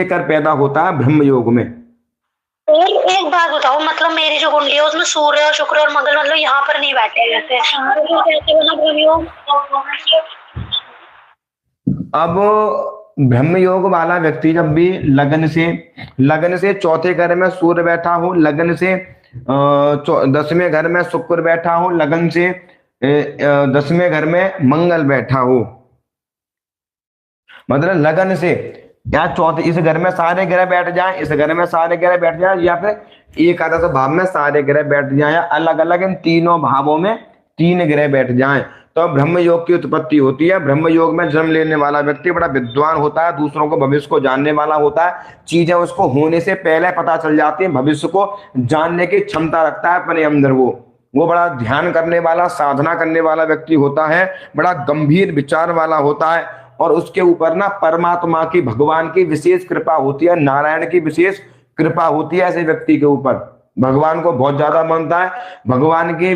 लेकर पैदा होता है ब्रह्म योग में। और एक बात बताओ, मतलब मेरी जो कुंडली है उसमें सूर्य और शुक्र और मंगल मतलब यहाँ पर नहीं बैठे जैसे, तो कैसे बना ब्रह्म योग? अब ब्रह्म योग वाला व्यक्ति जब भी लगन से चौथे घर में सूर्य बैठा हो, लगन से 10वें घर में शुक्र बैठा हो, लगन से 10वें घर में मंगल बैठा हो, मतलब लगन से या चौथे इस घर में सारे ग्रह बैठ जाएं, इस घर में सारे ग्रह बैठ जाएं, या फिर एकादश भाव में सारे ग्रह बैठ जाएं, या अलग अलग इन तीनों भावों में 3 ग्रह बैठ जाएं, तो ब्रह्म योग की उत्पत्ति होती है। ब्रह्म योग में जन्म लेने वाला व्यक्ति बड़ा विद्वान होता है, दूसरों को भविष्य को जानने वाला होता है, चीजें उसको होने से पहले पता चल जाती है, भविष्य को जानने की क्षमता रखता है अपने अंदर। वो बड़ा ध्यान करने वाला, साधना करने वाला व्यक्ति होता है, बड़ा गंभीर विचार वाला होता है, और उसके ऊपर ना परमात्मा की, भगवान की विशेष कृपा होती है, नारायण की विशेष कृपा होती है ऐसे व्यक्ति के ऊपर। भगवान को बहुत ज्यादा मानता है, भगवान की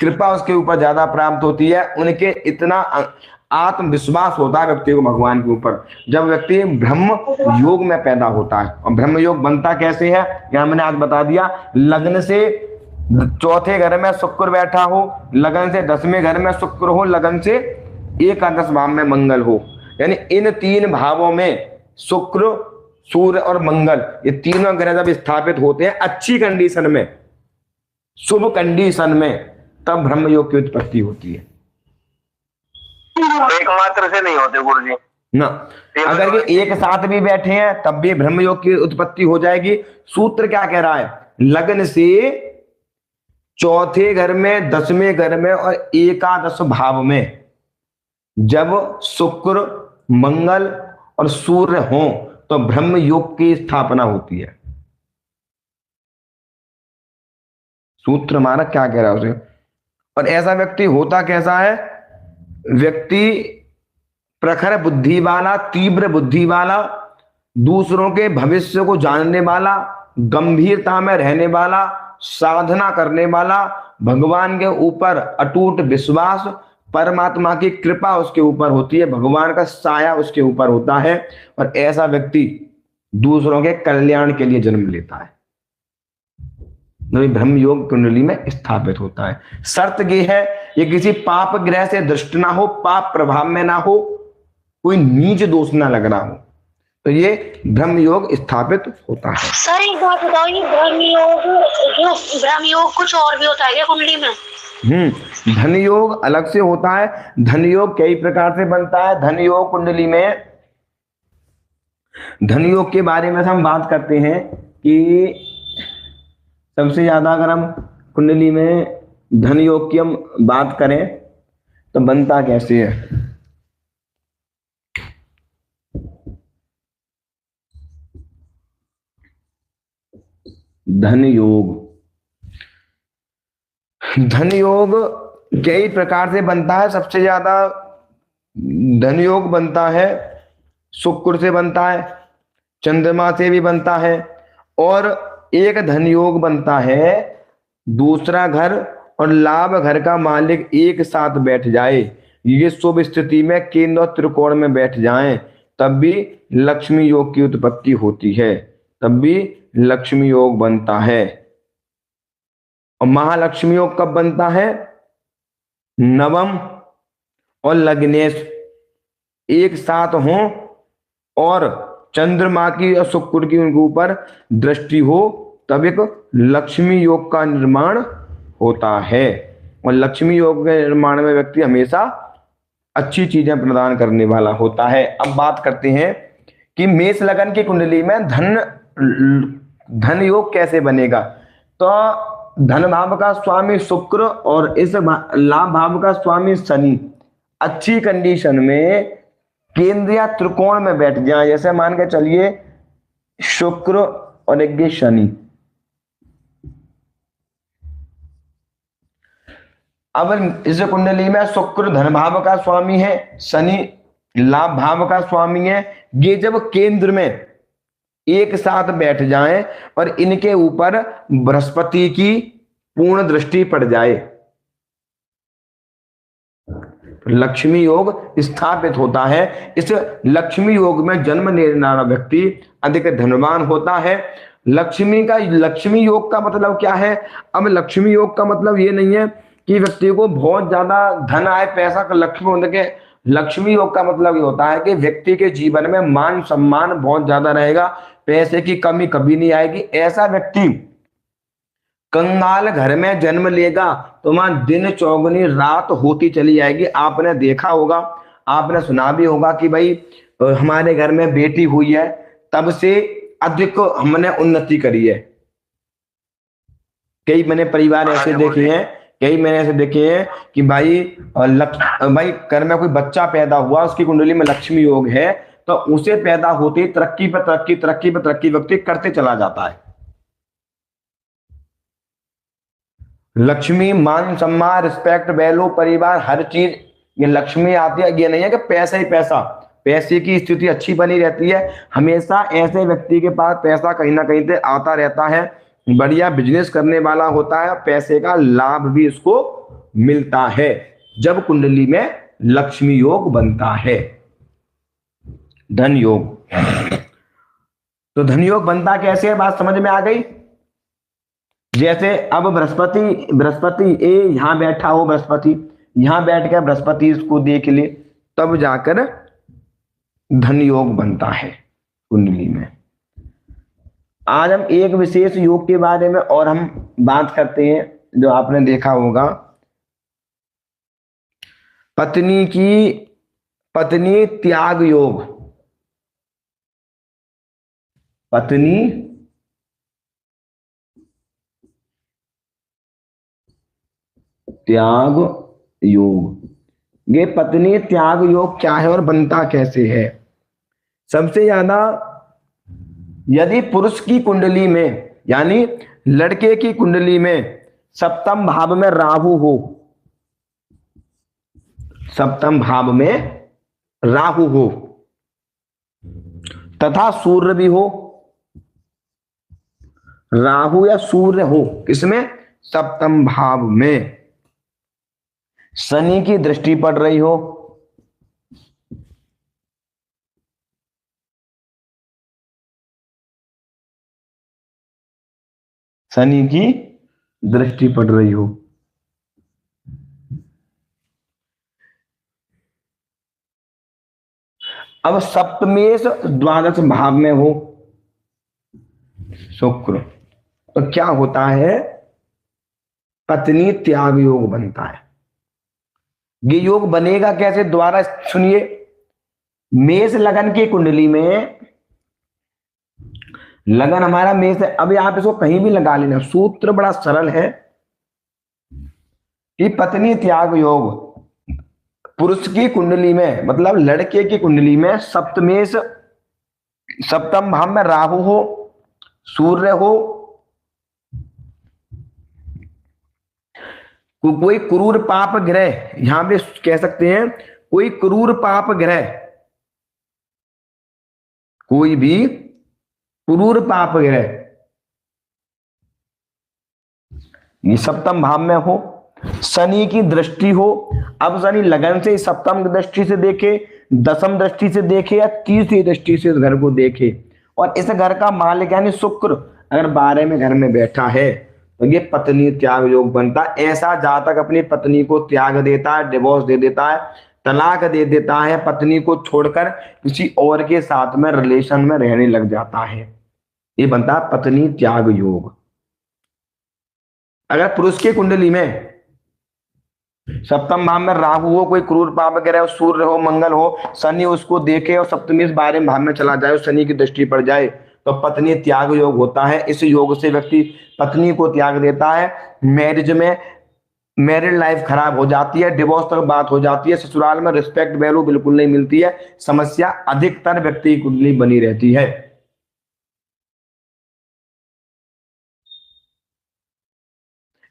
कृपा उसके ऊपर ज्यादा प्राप्त होती है, उनके इतना आत्मविश्वास होता है व्यक्ति को भगवान के ऊपर, जब व्यक्ति ब्रह्म योग में पैदा होता है। और ब्रह्म योग बनता कैसे है, यहां मैंने आज बता दिया। लग्न से चौथे घर में शुक्र बैठा हो, लगन से 10वें घर में शुक्र हो, लगन से एकादश भाव में मंगल हो, यानी इन 3 भावों में शुक्र, सूर्य और मंगल, ये तीनों ग्रह जब स्थापित होते हैं अच्छी कंडीशन में, शुभ कंडीशन में, तब ब्रह्म योग की उत्पत्ति होती है। एक मात्र से नहीं होते गुरुजी ना, अगर ये एक साथ भी बैठे हैं तब भी ब्रह्म योग की उत्पत्ति हो जाएगी। सूत्र क्या कह रहा है, लगन से चौथे घर में, 10वें घर में और एकादश भाव में जब शुक्र, मंगल और सूर्य हो तो ब्रह्म योग की स्थापना होती है। सूत्र हमारा क्या कह रहा है उसे। और ऐसा व्यक्ति होता कैसा है, व्यक्ति प्रखर बुद्धि वाला, तीव्र बुद्धि वाला, दूसरों के भविष्य को जानने वाला, गंभीरता में रहने वाला, साधना करने वाला, भगवान के ऊपर अटूट विश्वास, परमात्मा की कृपा उसके ऊपर होती है, भगवान का साया उसके ऊपर होता है, और ऐसा व्यक्ति दूसरों के कल्याण के लिए जन्म लेता है, ब्रह्म योग कुंडली में स्थापित होता है। शर्त यह है, ये किसी पाप ग्रह से दृष्ट ना हो, पाप प्रभाव में ना हो, कोई नीच दोष ना लग रहा हो, तो ये ब्रह्म योग स्थापित होता है। सर एक बात बताओ, ये ब्रह्म योग कुछ और भी होता है क्या कुंडली में? धन योग अलग से होता है। धन योग कई प्रकार से बनता है। धन योग कुंडली में, धन योग के बारे में हम बात करते हैं कि सबसे ज्यादा अगर हम कुंडली में धन योग की हम बात करें तो बनता कैसे है। धन योग, धन योग कई प्रकार से बनता है। सबसे ज्यादा धन योग बनता है शुक्र से बनता है, चंद्रमा से भी बनता है, और एक धन योग बनता है दूसरा घर और लाभ घर का मालिक एक साथ बैठ जाए, ये शुभ स्थिति में केंद्र और त्रिकोण में बैठ जाएं, तब भी लक्ष्मी योग की उत्पत्ति होती है, तब भी लक्ष्मी योग बनता है। और महालक्ष्मी योग कब बनता है, नवम और लग्नेश एक साथ हो और चंद्रमा की और शुक्र की उनके ऊपर दृष्टि हो, तब एक लक्ष्मी योग का निर्माण होता है। और लक्ष्मी योग के निर्माण में व्यक्ति हमेशा अच्छी चीजें प्रदान करने वाला होता है। अब बात करते हैं कि मेष लगन की कुंडली में धन योग कैसे बनेगा। तो धन भाव का स्वामी शुक्र और इस लाभ भाव का स्वामी शनि अच्छी कंडीशन में केंद्र या त्रिकोण में बैठ जाए, जैसे मान के चलिए शुक्र और एक शनि। अब इस कुंडली में शुक्र धन भाव का स्वामी है, शनि लाभ भाव का स्वामी है, ये जब केंद्र में एक साथ बैठ जाएं और इनके ऊपर बृहस्पति की पूर्ण दृष्टि पड़ जाए, लक्ष्मी योग स्थापित होता है। इस लक्ष्मी योग में जन्म लेने वाला व्यक्ति अधिक धनवान होता है। लक्ष्मी योग का मतलब क्या है? अब लक्ष्मी योग का मतलब ये नहीं है कि व्यक्ति को बहुत ज्यादा धन आए, पैसा का लक्ष्मी होने के। लक्ष्मी योग का मतलब ये होता है कि व्यक्ति के जीवन में मान सम्मान बहुत ज्यादा रहेगा, पैसे की कमी कभी नहीं आएगी। ऐसा व्यक्ति कंगाल घर में जन्म लेगा तो वहां दिन चौगुनी रात होती चली जाएगी। आपने देखा होगा, आपने सुना भी होगा कि भाई हमारे घर में बेटी हुई है, तब से अधिक हमने उन्नति करी है। कई मैंने परिवार ऐसे देखे हैं, कि भाई भाई घर में कोई बच्चा पैदा हुआ, उसकी कुंडली में लक्ष्मी योग है, तो उसे पैदा होते तरक्की पर तरक्की, तरक्की पर तरक्की व्यक्ति करते चला जाता है। लक्ष्मी, मान सम्मान, रिस्पेक्ट, वैल्यू, परिवार, हर चीज ये लक्ष्मी आती है। ये नहीं है कि पैसा ही पैसा, पैसे की स्थिति अच्छी बनी रहती है। हमेशा ऐसे व्यक्ति के पास पैसा कहीं ना कहीं से आता रहता है, बढ़िया बिजनेस करने वाला होता है, पैसे का लाभ भी इसको मिलता है जब कुंडली में लक्ष्मी योग बनता है। धन योग, तो धन योग बनता कैसे है, बात समझ में आ गई? जैसे अब बृहस्पति ए यहां बैठा हो, बृहस्पति यहां बैठ कर बृहस्पति इसको देख ले, तब जाकर धन योग बनता है कुंडली में। आज हम एक विशेष योग के बारे में और हम बात करते हैं, जो आपने देखा होगा, पत्नी त्याग योग। पत्नी त्याग योग, ये पत्नी त्याग योग क्या है और बनता कैसे है? सबसे ज्यादा यदि पुरुष की कुंडली में, यानी लड़के की कुंडली में सप्तम भाव में राहु हो, सप्तम भाव में राहु हो तथा सूर्य भी हो, राहु या सूर्य हो किसमें? सप्तम भाव में, शनि की दृष्टि पड़ रही हो, शनि की दृष्टि पड़ रही हो, अब सप्तमेश द्वादश भाव में हो शुक्र, तो क्या होता है? पत्नी त्याग योग बनता है। ये योग बनेगा कैसे? द्वारा सुनिए, मेष लगन की कुंडली में, लगन हमारा मेष है, अभी आप इसको कहीं भी लगा लेना, सूत्र बड़ा सरल है कि पत्नी त्याग योग पुरुष की कुंडली में, मतलब लड़के की कुंडली में सप्तमेश, सप्तम भाव में राहु हो, सूर्य हो, कोई क्रूर पाप ग्रह, यहां पे कह सकते हैं कोई क्रूर पाप ग्रह, कोई भी क्रूर पाप ग्रह ये सप्तम भाव में हो, शनि की दृष्टि हो। अब शनि लगन से सप्तम दृष्टि से देखे, दसम दृष्टि से देखे या तीसरी दृष्टि से इस घर को देखे, और इस घर का मालिक यानी शुक्र अगर 12 में घर में बैठा है तो ये पत्नी त्याग योग बनता है। ऐसा जातक अपनी पत्नी को त्याग देता है, डिवोर्स दे देता है, तलाक दे देता है, पत्नी को छोड़कर किसी और के साथ में रिलेशन में रहने लग जाता है, ये बनता है पत्नी त्याग योग। अगर पुरुष की कुंडली में सप्तम भाव में राहु हो, कोई क्रूर पाप ग्रह हो, सूर्य हो, मंगल हो, शनि उसको देखे और सप्तमी 12वें भाव में चला जाए, शनि की दृष्टि पड़ जाए, तो पत्नी त्याग योग होता है। इस योग से व्यक्ति पत्नी को त्याग देता है, मैरिज में मैरिड लाइफ खराब हो जाती है, डिवोर्स तक बात हो जाती है, ससुराल में रिस्पेक्ट वैल्यू बिल्कुल नहीं मिलती है, समस्या अधिकतर व्यक्ति की कुंडली बनी रहती है।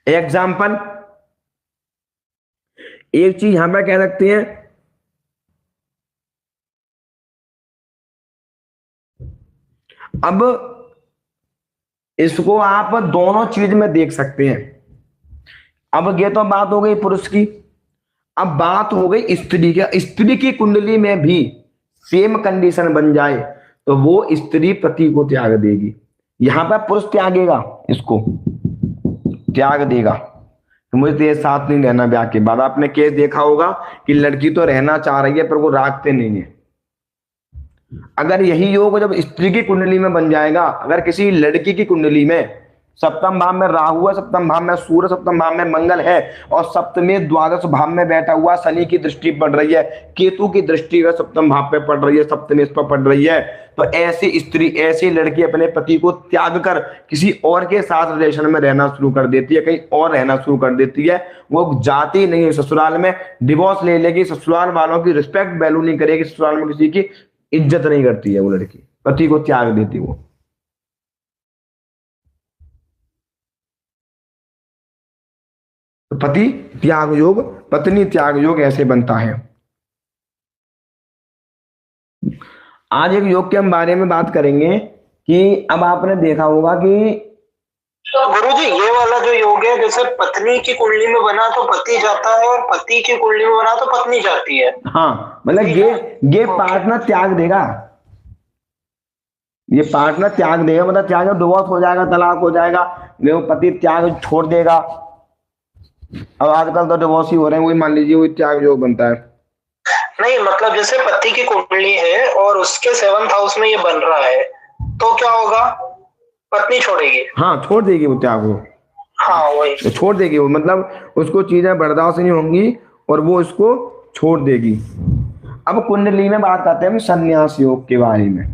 एग्जाम्पल, एक चीज यहां पर कह सकते हैं, अब इसको आप दोनों चीज में देख सकते हैं। अब ये तो बात हो गई पुरुष की, अब बात हो गई स्त्री की। स्त्री की कुंडली में भी सेम कंडीशन बन जाए तो वो स्त्री पति को त्याग देगी। यहां पर पुरुष त्यागेगा, इसको त्याग देगा तो मुझे तेरे साथ नहीं रहना ब्याह के बाद। आपने केस देखा होगा कि लड़की तो रहना चाह रही है पर वो राखते नहीं है। अगर यही योग जब स्त्री की कुंडली में बन जाएगा, अगर किसी लड़की की कुंडली में सप्तम भाव में राहु है, सप्तम भाव में सूर्य, सप्तम भाव में मंगल है और सप्तमी द्वादश भाव में बैठा हुआ शनि की दृष्टि पड़ रही है, केतु की दृष्टि अगर सप्तम भाव पे पड़ रही है, सप्तमी इस पर पड़ रही है, तो ऐसी स्त्री, ऐसी लड़की अपने पति को त्याग कर किसी और के साथ रिलेशन में रहना शुरू कर देती है, कहीं और रहना शुरू कर देती है। वो जाती नहीं है ससुराल में, डिवोर्स ले लेगी, ससुराल वालों की रिस्पेक्ट वैल्यू नहीं करेगी, ससुराल में किसी की इज्जत नहीं करती है वो लड़की, पति को त्याग देती वो। तो पति त्याग योग, पत्नी त्याग योग ऐसे बनता है। आज एक योग के हम बारे में बात करेंगे कि अब आपने देखा होगा कि गुरुजी ये वाला जो योग है, जैसे पत्नी की कुंडली में बना तो पति जाता है और पति की कुंडली में बना तो पत्नी जाती है। हाँ, मतलब ये पार्टनर त्याग देगा, ये पार्टनर त्याग देगा, मतलब त्याग डिवोर्स हो जाएगा, तलाक हो जाएगा, वो पति त्याग छोड़ देगा। अब आजकल तो डिवोर्स ही हो रहे हैं, वही मान लीजिए वही त्याग योग बनता है। नहीं मतलब जैसे पति की कुंडली है और उसके 7th हाउस में ये बन रहा है तो क्या होगा, पत्नी छोड़ेगी। हाँ, छोड़ देगी वो त्याग को। हाँ वही तो छोड़ देगी वो, मतलब उसको चीजें बर्दाश्त नहीं होंगी और वो इसको छोड़ देगी। अब कुंडली में बात करते हैं हम संन्यास योग के बारे में।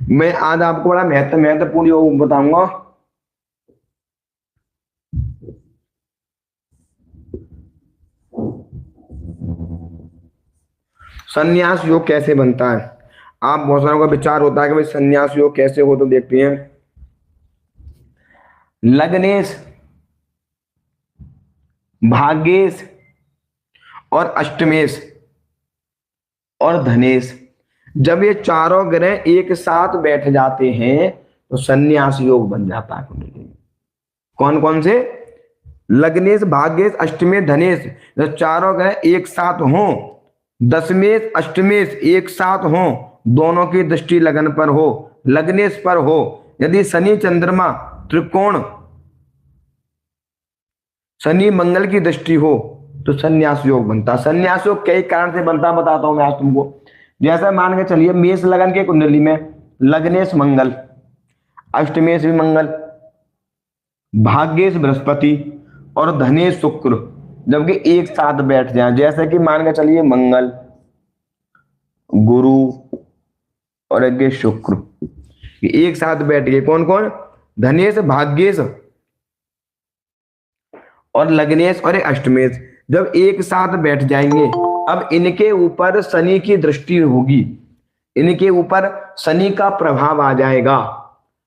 मैं आज आपको बड़ा महत्वपूर्ण योग बताऊंगा। संन्यास योग कैसे बनता है। आप बहुत सारों का विचार होता है कि भाई संन्यास योग कैसे हो, तो देखते हैं। लग्नेश, भाग्येश और अष्टमेश और धनेश, जब ये चारों ग्रह एक साथ बैठ जाते हैं तो संन्यास योग बन जाता है कुंडली में। कौन कौन से? लग्नेश, भाग्येश, अष्टमेश, धनेश, जब चारों ग्रह एक साथ हों, दशमेश अष्टमेश एक साथ हों, दोनों की दृष्टि लगन पर हो, लग्नेश पर हो, यदि शनि चंद्रमा त्रिकोण, शनि मंगल की दृष्टि हो तो संन्यास योग बनता। संन्यास योग कई कारण से बनता, बताता हूं मैं आज तुमको। जैसा मान के चलिए मेष लगन के कुंडली में लग्नेश मंगल, अष्टमेश भी मंगल, भाग्येश बृहस्पति और धनेश शुक्र जबकि एक साथ बैठ जाए, जैसे कि मान के चलिए मंगल, गुरु और एक शुक्र एक साथ बैठ गए। कौन कौन? धनेश, भाग्येश और लग्नेश और अष्टमेश जब एक साथ बैठ जाएंगे, अब इनके ऊपर शनि की दृष्टि होगी, इनके ऊपर शनि का प्रभाव आ जाएगा,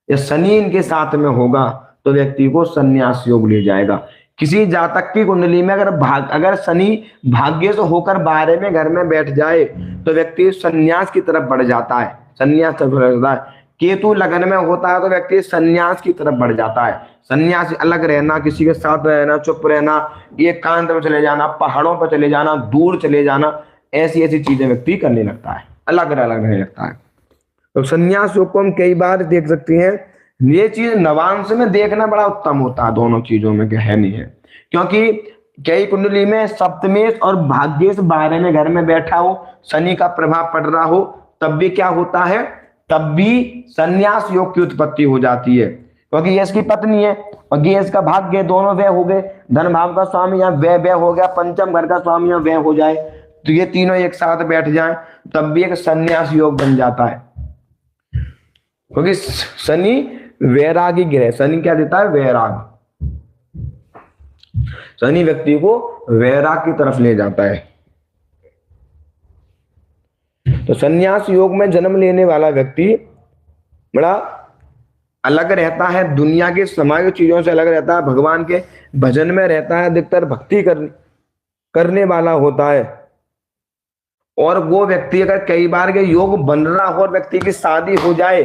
या शनि इनके साथ में होगा तो व्यक्ति को संन्यास योग ले जाएगा। किसी जातक की कुंडली में अगर शनि भाग्य से होकर 12वें घर में बैठ जाए तो व्यक्ति संन्यास की तरफ बढ़ जाता है, संन्यास तरफ बढ़ जाता है। केतु लगन में होता है तो व्यक्ति संन्यास की तरफ बढ़ जाता है। संन्यास अलग रहना, किसी के साथ रहना, चुप रहना, एकांत में चले जाना, पहाड़ों पर चले जाना, दूर चले जाना, ऐसी ऐसी चीजें व्यक्ति करने लगता है, अलग अलग रहने लगता है। तो संन्यास योग को हम कई बार देख सकते हैं। ये चीज नवांश में देखना बड़ा उत्तम होता है, दोनों चीजों में है नहीं है, क्योंकि कई कुंडली में सप्तमेश और भाग्येश 12वें घर में बैठा हो, शनि का प्रभाव पड़ रहा हो, तब भी क्या होता है, तब भी संन्यास योग की उत्पत्ति हो जाती है, क्योंकि ये इसकी पत्नी है और ये इसका भाग्य, दोनों व्यय हो गए। धन भाव का स्वामी या व्यय हो गया, पंचम घर का स्वामी या व्यय हो जाए, तो ये तीनों एक साथ बैठ जाएं तब भी एक संन्यास योग बन जाता है। क्योंकि शनि वैरागी ग्रह, शनि क्या देता है? वैराग। शनि व्यक्ति को वैराग की तरफ ले जाता है। तो संन्यास योग में जन्म लेने वाला व्यक्ति बड़ा अलग रहता है, दुनिया के समाज चीजों से अलग रहता है, भगवान के भजन में रहता है, अधिकतर भक्ति करने वाला होता है। और वो व्यक्ति अगर कई बार के योग बन रहा हो और व्यक्ति की शादी हो जाए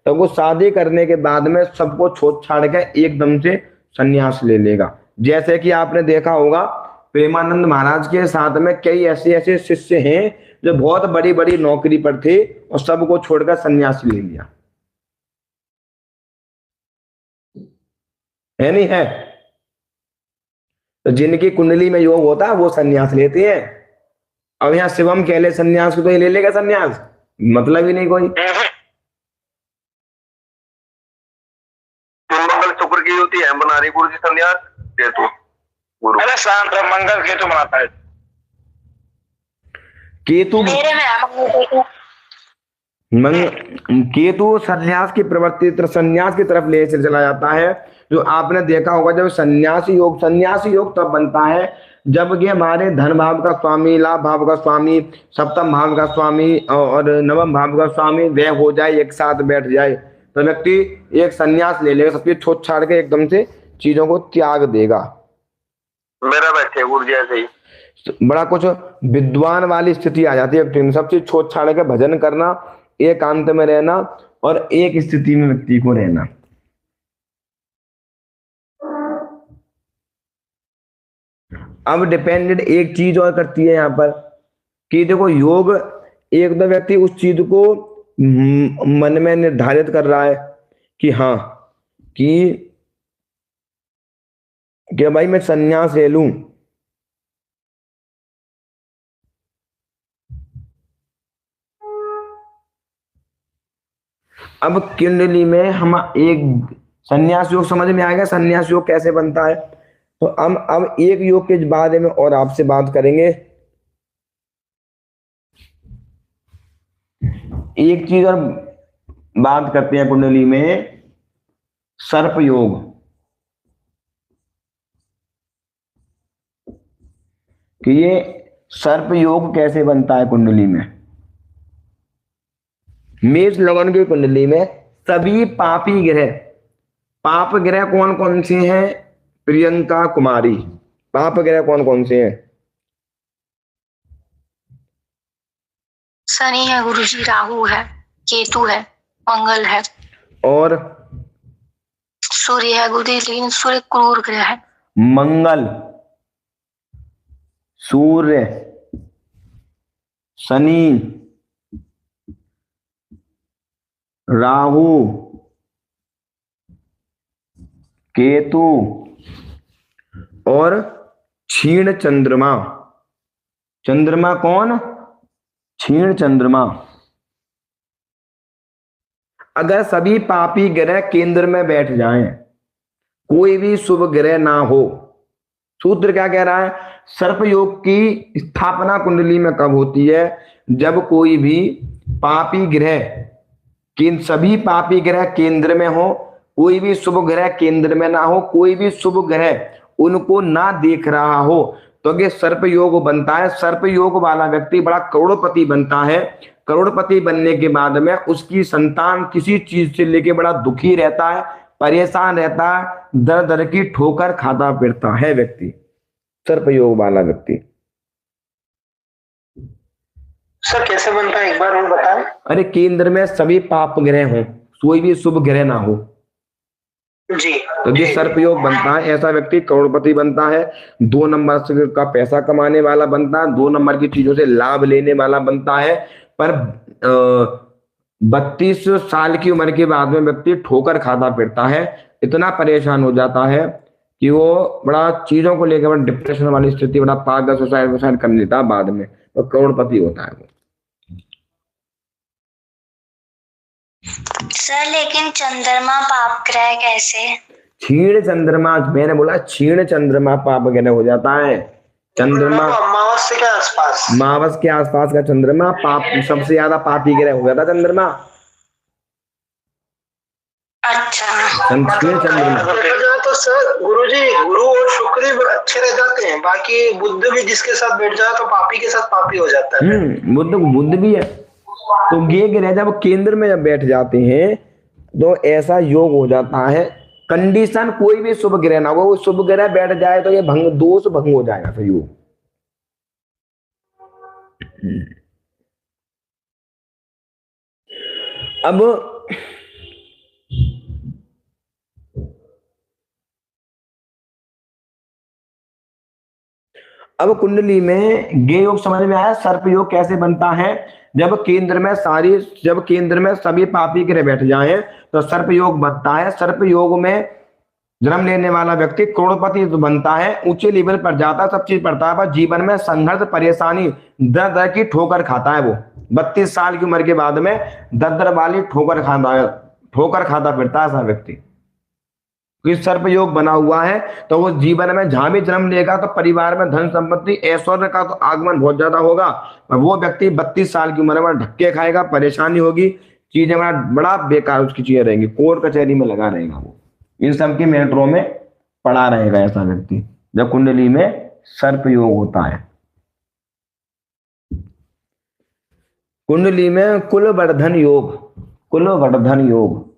तो वो शादी करने के बाद में सबको छोड़ छाड़ के एकदम से संन्यास ले लेगा। जैसे कि आपने देखा होगा प्रेमानंद महाराज के साथ में कई ऐसे ऐसे शिष्य हैं जो बहुत बड़ी बड़ी नौकरी पर थे और सबको छोड़कर सन्यास ले लिया, है नहीं है? तो जिनकी कुंडली में योग होता है वो सन्यास लेते हैं। अब यहाँ शिवम कह ले सन्यास को तो ये ले लेगा सन्यास, मतलब ही नहीं कोई। मंगल शुक्र की युति है बना रही गुरु जी सन्यास केतु गुरु। अरे शांत मंगल केतु बनाता है। केतु मेरे में है मंगल केतु। केतु सन्यास की प्रवृत्ति सन्यास की तरफ ले चला जाता है। जो आपने देखा होगा जब सन्यासी योग तब बनता है जब कि हमारे धन भाव का स्वामी, लाभ भाव का स्वामी, सप्तम भाव का स्वामी और नवम भाव का स्वामी वह हो जाए, एक साथ बैठ जाए, तो व्यक्ति एक सन्यास ले लेगा, सब चीज छोड़ छाड़ के एकदम से चीजों को त्याग देगा। मेरा बैठे गुरु जी ऐसे ही बड़ा कुछ विद्वान वाली स्थिति आ जाती है, सब चीज छोड़ छाड़ के भजन करना, एकांत में रहना और एक स्थिति में व्यक्ति को रहना। अब डिपेंडेंट एक चीज और करती है यहाँ पर कि देखो योग एक तो व्यक्ति उस चीज को मन में निर्धारित कर रहा है कि हाँ कि भाई मैं सन्यास ले लूं, अब कुंडली में हम एक सन्यास योग समझ में आ गया, सन्यास योग कैसे बनता है। तो हम अब एक योग के बारे में और आपसे बात करेंगे। एक चीज और बात करते हैं कुंडली में, सर्प योग। कि ये सर्प योग कैसे बनता है कुंडली में। मेष लगन की कुंडली में सभी पापी ग्रह, पाप ग्रह कौन कौन से हैं प्रियंका कुमारी, पाप ग्रह कौन कौन से हैं? शनि है गुरुजी, राहु है, केतु है, मंगल है और सूर्य है गुरुजी, लेकिन सूर्य क्रूर ग्रह है। मंगल, सूर्य, शनि, राहु, केतु और क्षीण चंद्रमा। चंद्रमा कौन? क्षीण चंद्रमा। अगर सभी पापी ग्रह केंद्र में बैठ जाएं, कोई भी शुभ ग्रह ना हो, सूत्र क्या कह रहा है? सर्प योग की स्थापना कुंडली में कब होती है? जब कोई भी पापी ग्रह, सभी पापी ग्रह केंद्र में हो, कोई भी शुभ ग्रह केंद्र में ना हो, कोई भी शुभ ग्रह उनको ना देख रहा हो, तो ये सर्प योग बनता है। सर्प योग वाला व्यक्ति बड़ा करोड़पति बनता है। करोड़पति बनने के बाद में उसकी संतान किसी चीज से लेके बड़ा दुखी रहता है, परेशान रहता है, दर दर की ठोकर खाता फिरता है व्यक्ति, सर्प योग वाला व्यक्ति। सर कैसे बनता है एक बार और बताएं। अरे केंद्र में सभी पाप ग्रह हो, कोई भी शुभ ग्रह ना हो जी, तो ये सर्प योग बनता है। ऐसा व्यक्ति करोड़पति बनता है, 2 नंबर का पैसा कमाने वाला बनता है, 2 नंबर की चीजों से लाभ लेने वाला बनता है। पर 32 साल की उम्र के बाद में व्यक्ति ठोकर खाता फिरता है, इतना परेशान हो जाता है कि वो बड़ा चीजों को लेकर बड़ा डिप्रेशन वाली स्थिति, बड़ा पागल सुसाइड कर लेता है बाद में, तो करोड़पति होता है वो। सर लेकिन चंद्रमा पाप ग्रह कैसे? क्षीण चंद्रमा, मैंने बोला क्षीण चंद्रमा पाप ग्रह हो जाता है। चंद्रमा अमावस्या के आसपास, अमावस के आसपास का चंद्रमा पाप, सबसे ज्यादा पापी ग्रह हो जाता चंद्रमा। अच्छा, क्षीण चंद्रमा तो सर गुरुजी, गुरु और शुक्र ही अच्छे रह जाते हैं, बाकी बुध भी जिसके साथ बैठ जाए तो पापी के साथ पापी हो जाता है। बुध भी है। तो ये ग्रह जब केंद्र में जब बैठ जाते हैं तो ऐसा योग हो जाता है। कंडीशन कोई भी शुभ ग्रह ना हो, वो शुभ ग्रह बैठ जाए तो ये दोष भंग हो जाएगा फिर योग। अब कुंडली में गे योग समझ में आया। सर्प योग कैसे बनता है? जब केंद्र में सभी पापी ग्रह बैठ जाएं तो सर्प योग बनता है। सर्प योग में जन्म लेने वाला व्यक्ति करोड़पति तो बनता है, ऊंचे लेवल पर जाता है, सब चीज पढ़ता है, पर जीवन में संघर्ष, परेशानी, दर दर की ठोकर खाता है। वो 32 साल की उम्र के बाद में दर दर वाली ठोकर खाता फिरता है ऐसा व्यक्ति। क्योंकि सर्प योग बना हुआ है तो वो जीवन में जहां भी जन्म लेगा तो परिवार में धन संपत्ति ऐश्वर्य का तो आगमन बहुत ज्यादा होगा। वो व्यक्ति 32 साल की उम्र में धक्के खाएगा, परेशानी होगी, चीजें बड़ा बेकार उसकी चीजें रहेंगी, कोर्ट कचहरी में लगा रहेगा, वो इन सब के मैटरों में पड़ा रहेगा ऐसा व्यक्ति जब कुंडली में सर्प योग होता है। कुंडली में कुलवर्धन योग, कुलवर्धन योग,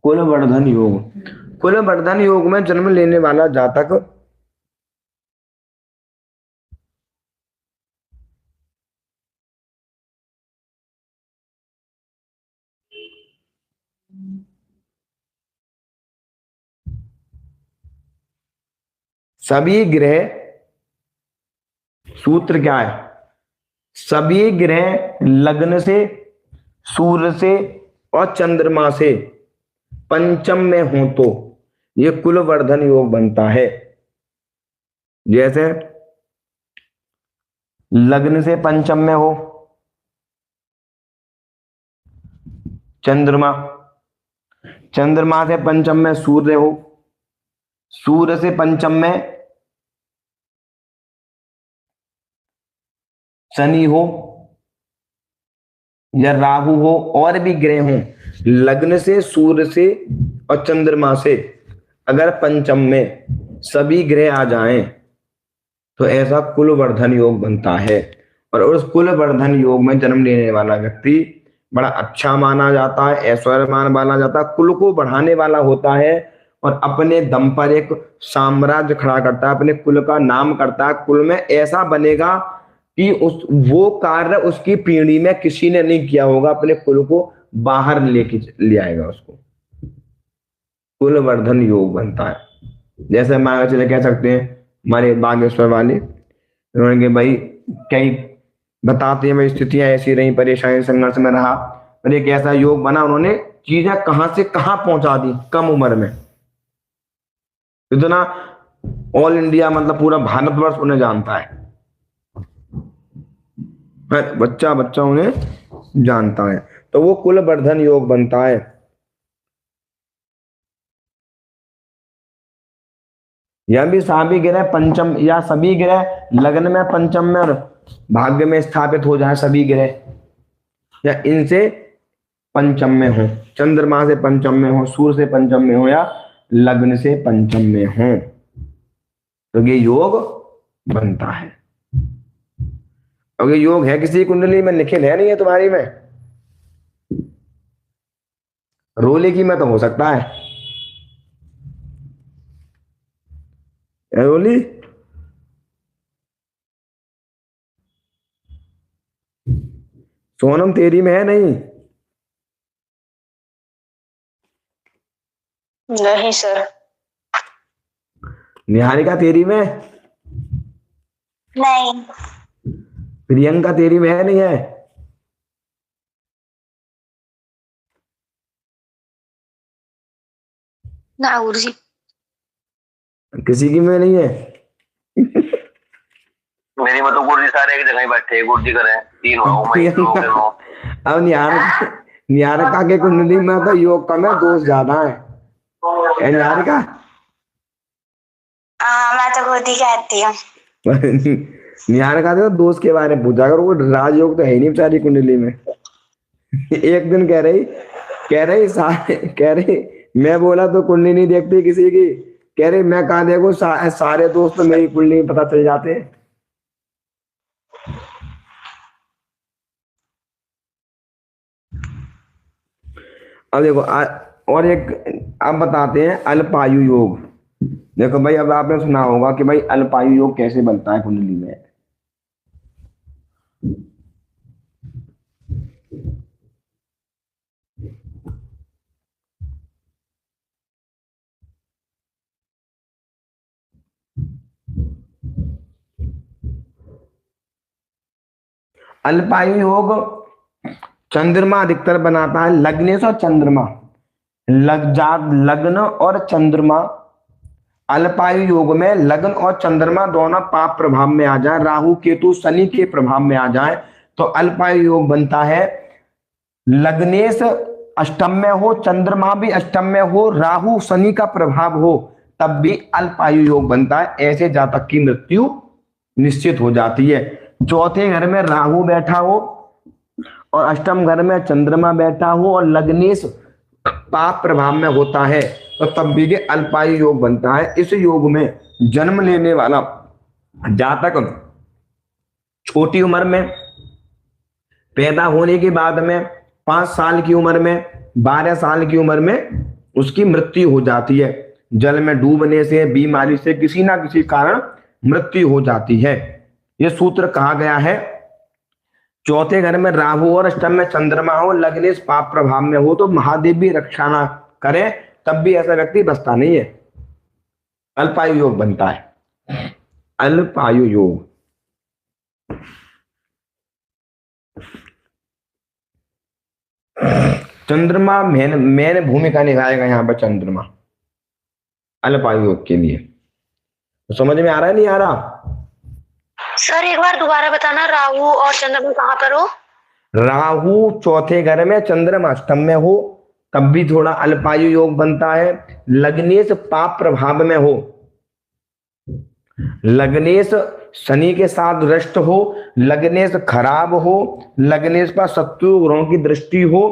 कुलवर्धन योग, कुलवर्धन योग में जन्म लेने वाला जातक सभी ग्रह, सूत्र क्या है? सभी ग्रह लग्न से, सूर्य से और चंद्रमा से पंचम में हो तो ये कुलवर्धन योग बनता है। जैसे लग्न से पंचम में हो चंद्रमा, चंद्रमा से पंचम में सूर्य हो, सूर्य से पंचम में शनि हो या राहु हो और भी ग्रह हो, लग्न से, सूर्य से और चंद्रमा से अगर पंचम में सभी ग्रह आ जाएं तो ऐसा कुलवर्धन योग बनता है। और उस कुलवर्धन योग में जन्म लेने वाला व्यक्ति बड़ा अच्छा माना जाता है, ऐश्वर्यमान माना जाता है, कुल को बढ़ाने वाला होता है और अपने दम पर एक साम्राज्य खड़ा करता है, अपने कुल का नाम करता है। कुल में ऐसा बनेगा कि वो कार्य उसकी पीढ़ी में किसी ने नहीं किया होगा, अपने कुल को बाहर ले आएगा, उसको कुलवर्धन योग बनता है। जैसे मान चले कह सकते हैं हमारे बागेश्वर वाले, उन्होंने भाई कई बताते हैं स्थितियां ऐसी रही, परेशानी संघर्ष में रहा, और एक ऐसा योग बना, उन्होंने चीजें कहां से कहां पहुंचा दी कम उम्र में। इतना ऑल इंडिया मतलब पूरा भारतवर्ष उन्हें जानता है, बच्चा बच्चा उन्हें जानता है, तो वो कुलवर्धन योग बनता है। यह भी सभी ग्रह पंचम या सभी ग्रह लग्न में पंचम में और भाग्य में स्थापित हो जाए, सभी ग्रह या इनसे पंचम में हो, चंद्रमा से पंचम में हो, सूर्य से पंचम में हो या लग्न से पंचम में हो, तो ये योग बनता है। और ये योग है किसी कुंडली में, निखिल है नहीं है तुम्हारी में, रोले की में तो हो सकता है रोली। सोनम तेरी में है नहीं? नहीं सर। निहारिका तेरी में? नहीं। प्रियंका तेरी में है नहीं है? ना गुरुजी। किसी की में नहीं है? मेरी मतलब गुरुजी सारे एक जगह ही बैठे हैं, गुरुजी करें तीन हो। अब निहारिका के कुंडली में तो योग कम है, दोष ज्यादा है। निहारिका मैं तो खुद ही कहती हूँ। निहारिका तो दोस्त के बारे में पूछा करो, वो राजयोग तो है ही नहीं बेचारी कुंडली में। एक दिन कह रही मैं बोला तो कुंडली नहीं देखती किसी की, कह रही मैं कहा देखो सारे दोस्त तो मेरी कुंडली में पता चल जाते हैं। अब देखो और एक अब बताते हैं अल्पायु योग। देखो भाई अब आपने सुना होगा कि भाई अल्पायु योग कैसे बनता है कुंडली में। अल्पायु योग चंद्रमा अधिकतर बनाता है। लग्नेश और चंद्रमा, लग्न और चंद्रमा, अल्पायु योग में लग्न और चंद्रमा दोनों पाप प्रभाव में आ जाए, राहु केतु शनि के प्रभाव में आ जाए तो अल्पायु योग बनता है। लग्नेश अष्टम में हो, चंद्रमा भी अष्टम में हो, राहु शनि का प्रभाव हो, तब भी अल्पायु योग बनता है। ऐसे जातक की मृत्यु निश्चित हो जाती है। चौथे घर में राहु बैठा हो और अष्टम घर में चंद्रमा बैठा हो और लग्नेश पाप प्रभाव में होता है तो तब भी अल्पायु योग बनता है। इस योग में जन्म लेने वाला जातक छोटी उम्र में, पैदा होने के बाद में 5 साल की उम्र में, 12 साल की उम्र में उसकी मृत्यु हो जाती है। जल में डूबने से, बीमारी से, किसी ना किसी कारण मृत्यु हो जाती है। यह सूत्र कहा गया है। चौथे घर में राहु और अष्टम में चंद्रमा हो, लग्नेश पाप प्रभाव में हो तो महादेव भी रक्षा ना करे तब भी ऐसा व्यक्ति बचता नहीं है। अल्पायु योग बनता है। अल्पायु योग चंद्रमा मैंने भूमिका निभाएगा यहाँ पर। चंद्रमा अल्पायु योग के लिए तो समझ में आ रहा है नहीं आ रहा? सर एक बार दोबारा बताना, राहु और चंद्रमा कहाँ पर हो? राहु चौथे घर में, चंद्रमा अष्टम में हो तब भी थोड़ा अल्पायु योग बनता है। लग्नेश पाप प्रभाव में हो, लग्नेश शनि के साथ दृष्ट हो, लग्नेश खराब हो, लग्नेश पर शत्रु ग्रहों की दृष्टि हो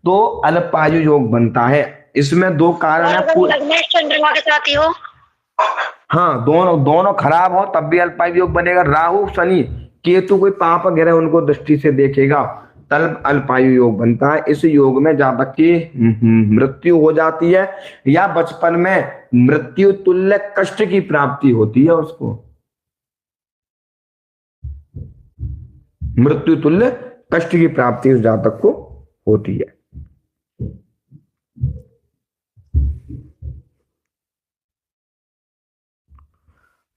तो अल्पायु योग बनता है। इसमें 2 कारण है। लग्नेश चंद्रमा के साथ ही हो? हाँ, दोनों खराब हो तब भी अल्पायु योग बनेगा। राहु शनि केतु कोई पाप ग्रह उनको दृष्टि से देखेगा तब अल्पायु योग बनता है। इस योग में जातक की मृत्यु हो जाती है या बचपन में मृत्यु तुल्य कष्ट की प्राप्ति होती है। उसको मृत्यु तुल्य कष्ट की प्राप्ति उस जातक को होती है।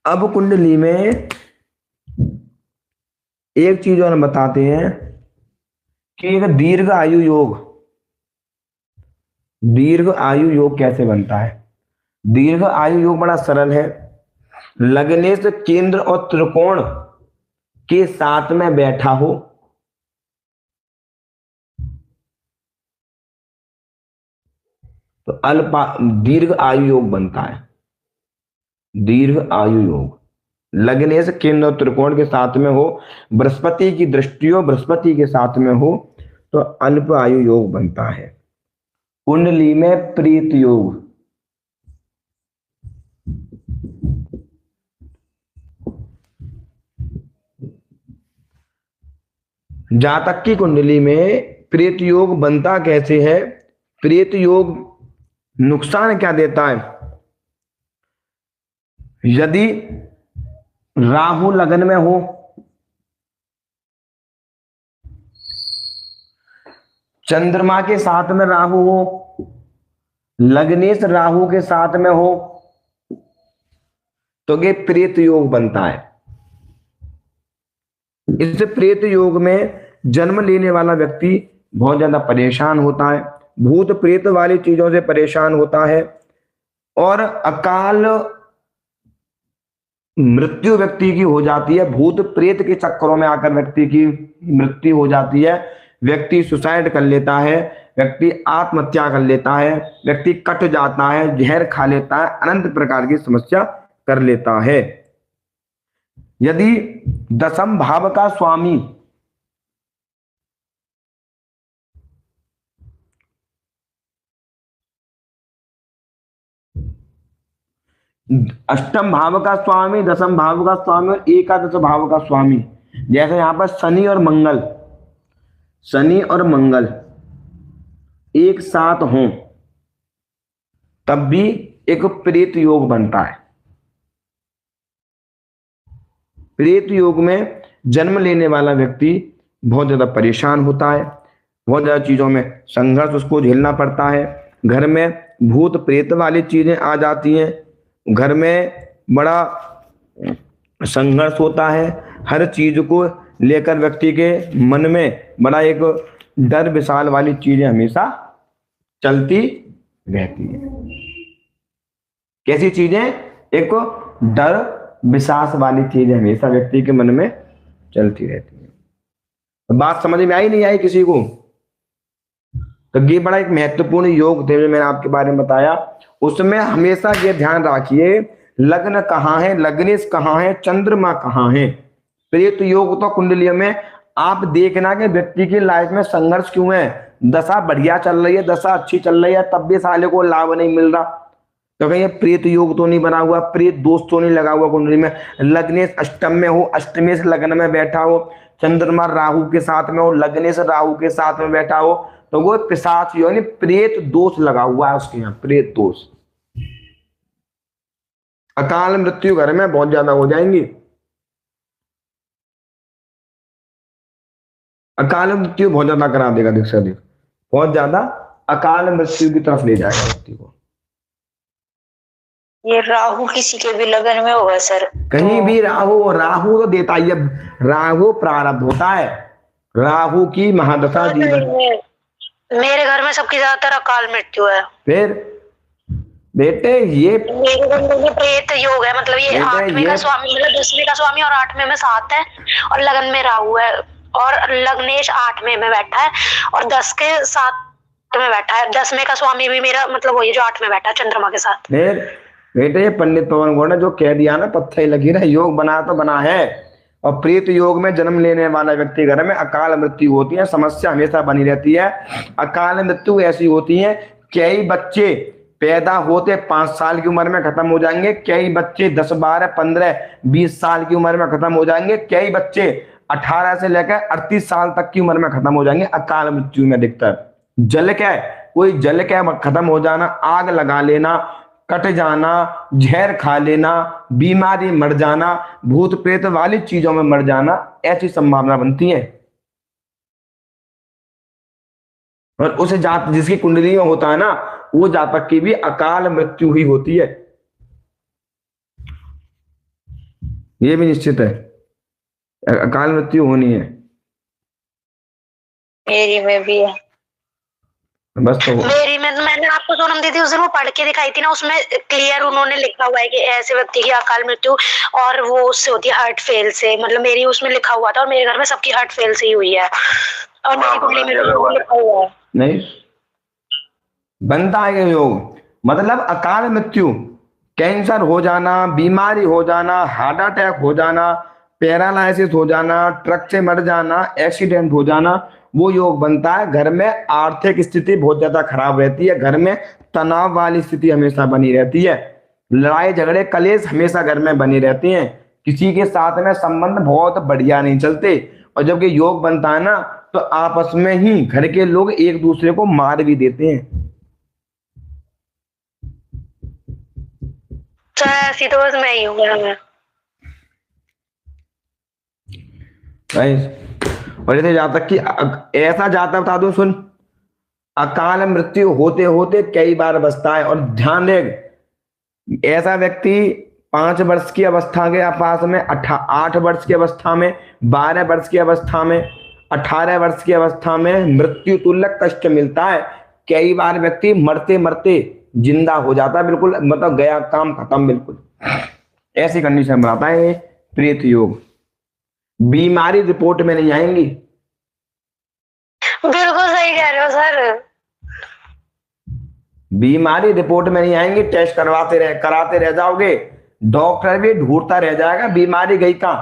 अब कुंडली में एक चीज और बताते हैं कि एक दीर्घ आयु योग कैसे बनता है। दीर्घ आयु योग बड़ा सरल है। लग्नेश केंद्र और त्रिकोण के साथ में बैठा हो तो दीर्घ आयु योग बनता है। दीर्घ आयु योग लग्नेश केंद्र और त्रिकोण के साथ में हो, बृहस्पति की दृष्टि हो, बृहस्पति के साथ में हो तो अल्प आयु योग बनता है। कुंडली में प्रीत योग, जातक की कुंडली में प्रेत योग बनता कैसे है? प्रेत योग नुकसान क्या देता है? यदि राहु लगन में हो, चंद्रमा के साथ में राहु हो, लग्नेश राहु के साथ में हो तो ये प्रेत योग बनता है। इस प्रेत योग में जन्म लेने वाला व्यक्ति बहुत ज्यादा परेशान होता है, भूत प्रेत वाली चीजों से परेशान होता है और अकाल मृत्यु व्यक्ति की हो जाती है। भूत प्रेत के चक्करों में आकर व्यक्ति की मृत्यु हो जाती है। व्यक्ति सुसाइड कर लेता है, व्यक्ति आत्महत्या कर लेता है, व्यक्ति कट जाता है, जहर खा लेता है, अनंत प्रकार की समस्या कर लेता है। यदि दशम भाव का स्वामी अष्टम भाव का स्वामी, दशम भाव का स्वामी और एकादश भाव का स्वामी, जैसे यहां पर शनि और मंगल एक साथ हों तब भी एक प्रेत योग बनता है। प्रेत योग में जन्म लेने वाला व्यक्ति बहुत ज्यादा परेशान होता है, बहुत ज्यादा चीजों में संघर्ष उसको झेलना पड़ता है। घर में भूत प्रेत वाली चीजें आ जाती हैं, घर में बड़ा संघर्ष होता है, हर चीज को लेकर व्यक्ति के मन में बड़ा एक डर विशाल वाली चीजें हमेशा चलती रहती है। कैसी चीजें? एक डर विश्वास वाली चीजें हमेशा व्यक्ति के मन में चलती रहती है। बात समझ में आई नहीं आई किसी को? तो ये बड़ा एक महत्वपूर्ण योग थे जो मैंने आपके बारे में बताया। उसमें हमेशा ये ध्यान रखिए, लग्न कहाँ है, लग्नेश कहाँ है, चंद्रमा कहाँ है। प्रेत योग तो कुंडलियों में आप देखना कि व्यक्ति की लाइफ में संघर्ष क्यों है। दशा बढ़िया चल रही है, दशा अच्छी चल रही है, तब भी साले को लाभ नहीं मिल रहा, तो कहीं प्रेत योग तो नहीं बना हुआ, प्रेत दोष तो नहीं लगा हुआ कुंडली में। लग्नेश अष्टम में हो, अष्टमेश लग्न में बैठा हो, चंद्रमा राहु के साथ में हो, लग्नेश राहु के साथ में बैठा हो, तो वो पिशाच यानी प्रेत दोष लगा हुआ है उसके यहाँ, प्रेत दोष। अकाल मृत्यु घर में बहुत ज्यादा हो जाएंगी, अकाल मृत्यु बहुत ज्यादा करा देगा, देख सकते बहुत ज्यादा अकाल मृत्यु की तरफ ले जाएगा व्यक्ति को। ये राहु किसी के भी लगन में होगा सर? कहीं भी राहु, राहु तो देता ही, अब राहु प्रारब्ध होता है, राहु की महादशा जीवन। मेरे घर में सबकी ज्यादातर अकाल मृत्यु है। फिर बेटे ये मेरे घर में प्रेत योग है, मतलब ये 8वें का स्वामी, मतलब 10वें का स्वामी और 8वें में 7 है, और लगन में राहु है, और लग्नेश 8वें में बैठा है, और 10 के 7 में बैठा है। 10वें का स्वामी भी मेरा मतलब वही जो 8 में बैठा है चंद्रमा के साथ। फिर बेटे ये पंडित पवन गौड़ ने जो कह दिया ना, पत्थर लगी रहा, योग बना तो बना है। और प्रेत योग में जन्म लेने वाला व्यक्ति घर में अकाल मृत्यु होती है, समस्या हमेशा बनी रहती है। अकाल मृत्यु ऐसी होती है, कई बच्चे पैदा होते 5 साल की उम्र में खत्म हो जाएंगे, कई बच्चे 10, 12, 15, 20 साल की उम्र में खत्म हो जाएंगे, कई बच्चे 18 से लेकर 38 साल तक की उम्र में खत्म हो जाएंगे। अकाल मृत्यु में अधिकतर जल क्या है, कोई जल क्या खत्म हो जाना, आग लगा लेना, कट जाना, जहर खा लेना, बीमारी मर जाना, भूत प्रेत वाली चीजों में मर जाना, ऐसी संभावना बनती है। और उस जात जिसकी कुंडली में होता है ना, वो जातक की भी अकाल मृत्यु ही होती है, ये भी निश्चित है, अकाल मृत्यु होनी है। मेरी में भी है, बस तो मेरी में मैंने आपको सोनम दीदी उस दिन वो पढ़ के दिखाई थी ना, उसमें क्लियर उन्होंने लिखा हुआ है कि ऐसे व्यक्ति की अकाल मृत्यु, और वो उससे होती है हार्ट फेल से, मतलब मेरी उसमें लिखा हुआ था, और मेरे घर में सबकी हार्ट फेल से ही हुई है, और मेरी कुंडली में लिखा हुआ है। नहीं बनता है ये योग, मतलब अकाल मृत्यु, कैंसर हो जाना, बीमारी हो जाना, हार्ट अटैक हो जाना, पैरालाइसिस हो जाना, ट्रक से मर जाना, एक्सीडेंट हो जाना, वो योग बनता है। घर में आर्थिक स्थिति बहुत ज्यादा खराब रहती है, घर में तनाव वाली स्थिति हमेशा बनी रहती है, लड़ाई झगड़े कलेश हमेशा घर में बनी रहती हैं, किसी के साथ में संबंध बहुत बढ़िया नहीं चलते। और जब ये योग बनता है ना, तो आपस में ही घर के लोग एक दूसरे को मार भी देते हैं। ऐसी तो बस मैं ही हूँ घर में। और जैसे जातक की ऐसा जातक बता दूं, सुन, अकाल मृत्यु होते होते कई बार बचता है। और ध्यान दे, ऐसा व्यक्ति 5 वर्ष की अवस्था के पास में, 8 वर्ष की अवस्था में, 12 वर्ष की अवस्था में, 18 वर्ष की अवस्था में मृत्यु तुल्य कष्ट मिलता है। कई बार व्यक्ति मरते मरते जिंदा हो जाता है, बिल्कुल मतलब गया काम खत्म, बिल्कुल ऐसी कंडीशन बनाता है प्रेत योग। बीमारी रिपोर्ट में नहीं आएंगी। बिल्कुल सही कह रहे हो सर, बीमारी रिपोर्ट में नहीं आएंगी, टेस्ट कराते रह जाओगे, डॉक्टर भी ढूंढता रह जाएगा बीमारी गई कहां।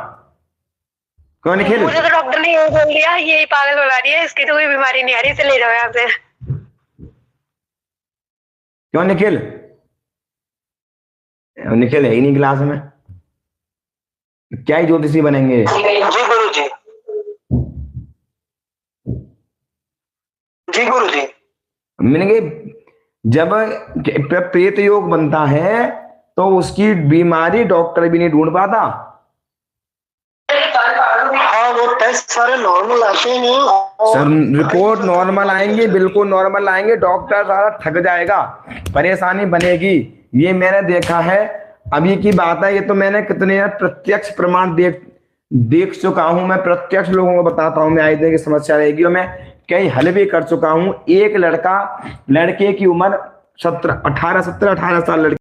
कौन निखिल? मुझे तो डॉक्टर ने ये बोल दिया, यही पागल बना रही है, इसकी तो कोई बीमारी नहीं आ रही, इसे ले जाओ यहाँ से। क्यों निखिल? निखिल है ही नहीं क्लास में, क्या ही ज्योतिषी बनेंगे। जी गुरु जी, जी गुरु जी। मैंने जब प्रेत योग बनता है तो उसकी बीमारी डॉक्टर भी नहीं ढूंढ पाता। हाँ, वो टेस्ट सारे नॉर्मल आते हैं सर, रिपोर्ट नॉर्मल आएंगे, बिल्कुल नॉर्मल आएंगे, डॉक्टर सारा थक जाएगा, परेशानी बनेगी। ये मैंने देखा है, अभी की बात है, ये तो मैंने कितने प्रत्यक्ष प्रमाण देख चुका हूं, मैं प्रत्यक्ष लोगों को बताता हूं, मैं आई दिन की समस्या रहेगी और मैं कई हल भी कर चुका हूं। एक लड़के की उम्र 18 साल, लड़के